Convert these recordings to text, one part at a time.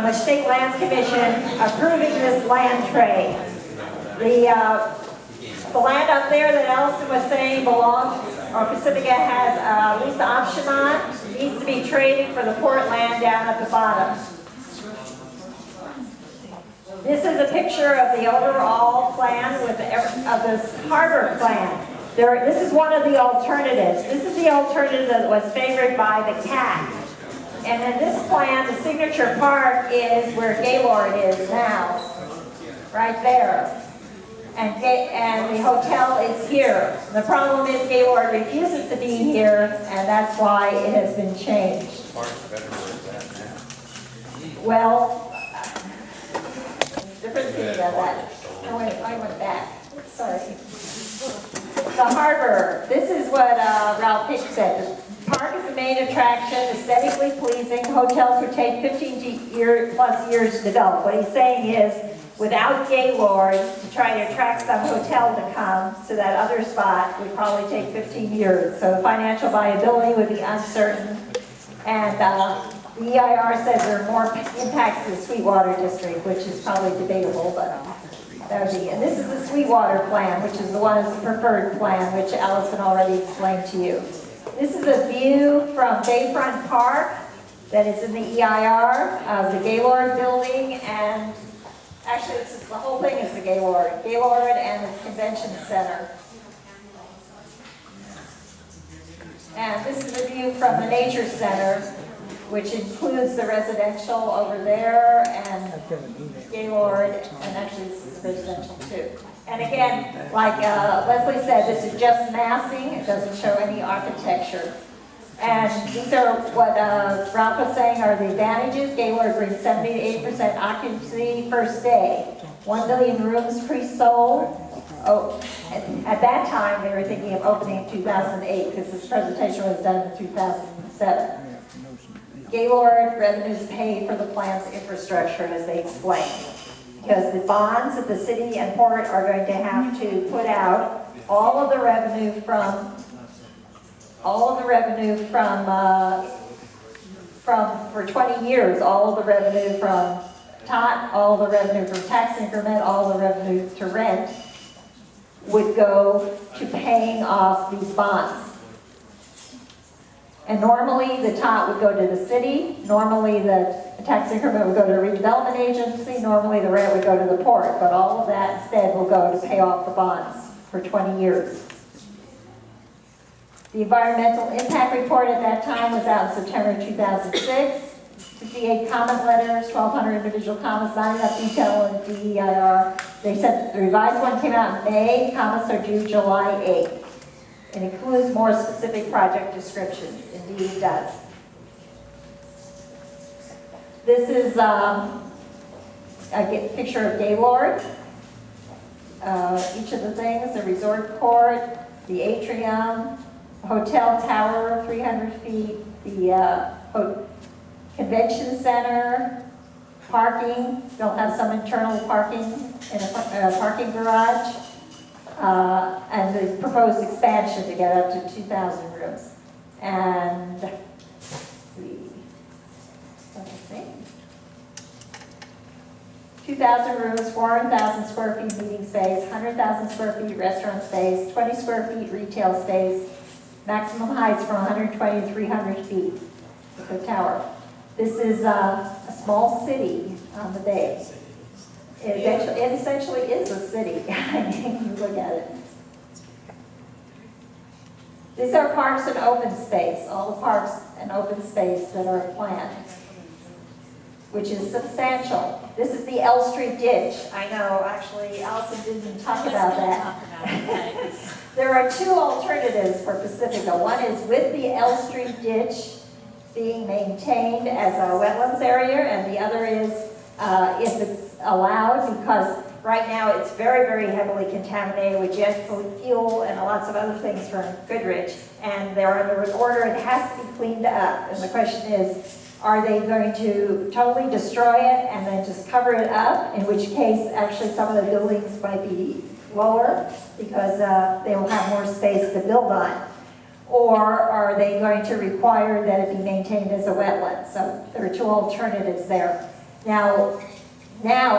the State Lands Commission approving this land trade. The land up there that Allison was saying belongs, or Pacifica has a lease option on, needs to be traded for the port land down at the bottom. This is a picture of the overall plan of this harbor plan. This is one of the alternatives. This is the alternative that was favored by the CAC. And in this plan, the signature part is where Gaylord is now, right there. And the hotel is here. The problem is Gaylord refuses to be here, and that's why it has been changed. Well, different thing about that. Oh wait, I went back. Sorry. The harbor. This is what Ralph Hicks said. The park is the main attraction, aesthetically pleasing. Hotels would take 15 plus years to develop. What he's saying is, without Gaylord, to try to attract some hotel to come to that other spot would probably take 15 years. So the financial viability would be uncertain. And the EIR says there are more impacts to the Sweetwater District, which is probably debatable, but that would be. And this is the Sweetwater plan, which is the one that's the preferred plan, which Allison already explained to you. This is a view from Bayfront Park that is in the EIR of the Gaylord building, and actually the whole thing is the Gaylord and its convention center. And this is a view from the Nature Center, which includes the residential over there and Gaylord, and actually this is residential too. And again, like Leslie said, this is just massing. It doesn't show any architecture. And these are what Ralph was saying are the advantages. Gaylord brings 70 to 80% occupancy first day. 1 billion rooms pre-sold. Oh, at that time they were thinking of opening in 2008 because this presentation was done in 2007. Gaylord revenues paid for the plant's infrastructure, as they explained, because the bonds that the city and port are going to have to put out all of the revenue from for 20 years, all of the revenue from TOT, all of the revenue from tax increment, all the revenue to rent would go to paying off these bonds. And normally the TOT would go to the city, normally the tax increment would go to a redevelopment agency, normally the rent would go to the port, but all of that instead will go to pay off the bonds for 20 years. The environmental impact report at that time was out in September 2006. 58 comment letters, 1,200 individual comments, not enough detail in the DEIR. They said the revised one came out in May, comments are due July 8th. It includes more specific project descriptions. Indeed it does. This is a picture of Gaylord. Each of the things, the resort court, the atrium, hotel tower, 300 feet, the convention center, parking. They'll have some internal parking in a parking garage. And the proposed expansion to get up to 2,000 rooms. And let's see, 2,000 rooms, 400,000 square feet meeting space, 100,000 square feet restaurant space, 20 square feet retail space, maximum heights from 120 to 300 feet, the tower. This is a small city on the bay. It essentially is a city. You look at it. These are parks and open space, all the parks and open space that are planned, which is substantial. This is the L Street ditch. I know, actually, Allison didn't talk about that. There are two alternatives for Pacifica. One is with the L Street ditch being maintained as a wetlands area, and the other is if it's allowed, because right now it's very, very heavily contaminated with jet fuel and lots of other things from Goodrich, and they're under an order, it has to be cleaned up. And the question is, are they going to totally destroy it and then just cover it up, in which case actually some of the buildings might be lower because they will have more space to build on? Or are they going to require that it be maintained as a wetland? So there are two alternatives there. Now,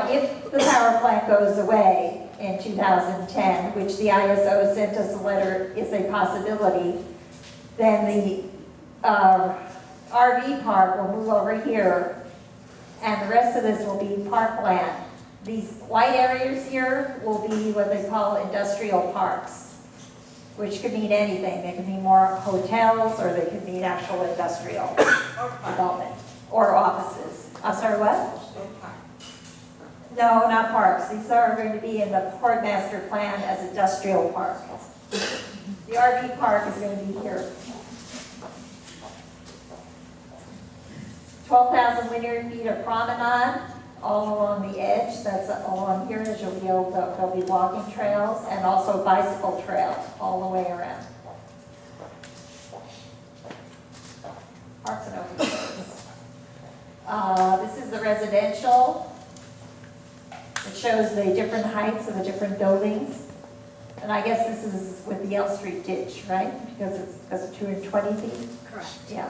if the power plant goes away in 2010, which the ISO sent us a letter is a possibility, then the RV park will move over here, and the rest of this will be parkland. These white areas here will be what they call industrial parks, which could mean anything. They could mean more hotels, or they could mean actual industrial development, or offices. I'm sorry, what? No, not parks. These are going to be in the Port Master Plan as industrial parks. The RV park is going to be here. 12,000 linear feet of promenade all along the edge. That's along here, as you'll be able to, there'll be walking trails and also bicycle trails all the way around. Parks and open space. This is the residential. It shows the different heights of the different buildings. And I guess this is with the L Street ditch, right? Because it's 220 feet? Correct. Yeah.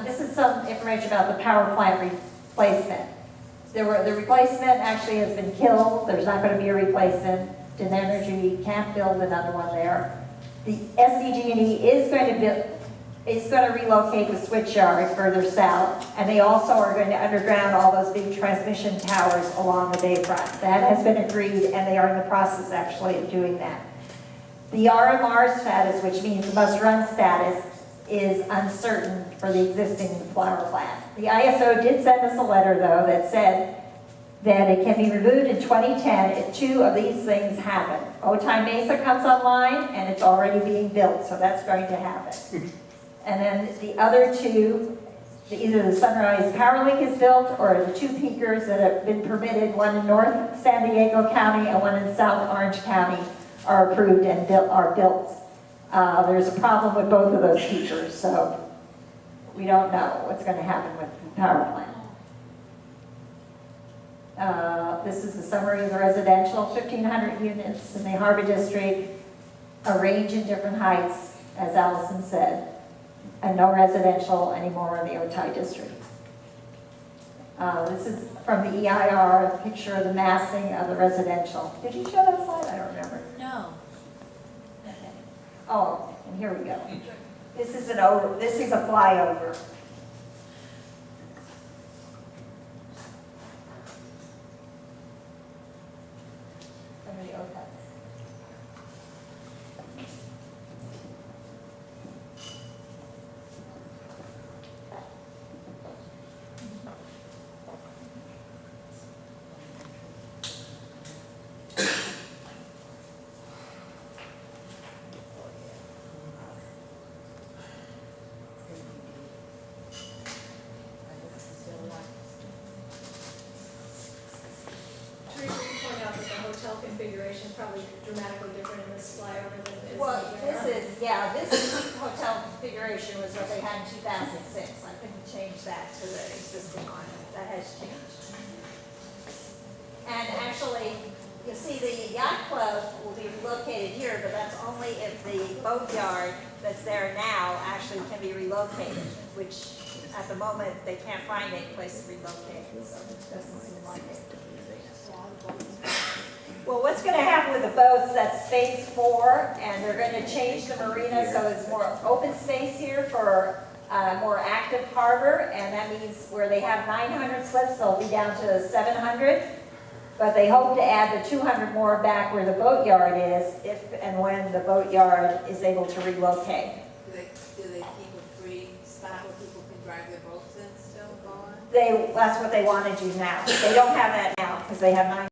This is some information about the power plant replacement. The replacement actually has been killed. There's not going to be a replacement. Den Energy can't build another one there. The SDG&E is going to relocate the switchyard further south, and they also are going to underground all those big transmission towers along the bayfront. That has been agreed, and they are in the process actually of doing that. The RMR status, which means must-run status, is uncertain for the existing power plant. The ISO did send us a letter, though, that said that it can be removed in 2010 if two of these things happen. Otay Mesa comes online, and it's already being built, so that's going to happen. And then the other two, either the Sunrise Power Link is built, or the two peakers that have been permitted, one in North San Diego County and one in South Orange County, are approved and are built. There's a problem with both of those peakers, so we don't know what's going to happen with the power plant. This is a summary of the residential, 1,500 units in the Harbor District, a range in different heights, as Allison said, and no residential anymore in the Otay District. This is from the EIR, a picture of the massing of the residential. Did you show that slide? I don't remember. No. Oh, and here we go. This is a flyover. Okay. Configuration is probably dramatically different in this flyover than it is. Well, this hotel configuration was what they had in 2006. I couldn't change that to the existing one. That has changed. And actually, you see the yacht club will be relocated here, but that's only if the boatyard that's there now actually can be relocated, which at the moment they can't find any place to relocate, so it doesn't seem like it. Well, what's going to happen with the boats, that's phase 4, and they're going to change the marina so it's more open space here for a more active harbor, and that means where they have 900 slips, they'll be down to 700, but they hope to add the 200 more back where the boatyard is, if and when the boatyard is able to relocate. Do they keep a free spot where people can drive their boats in still going? That's what they want to do now. They don't have that now because they have 900.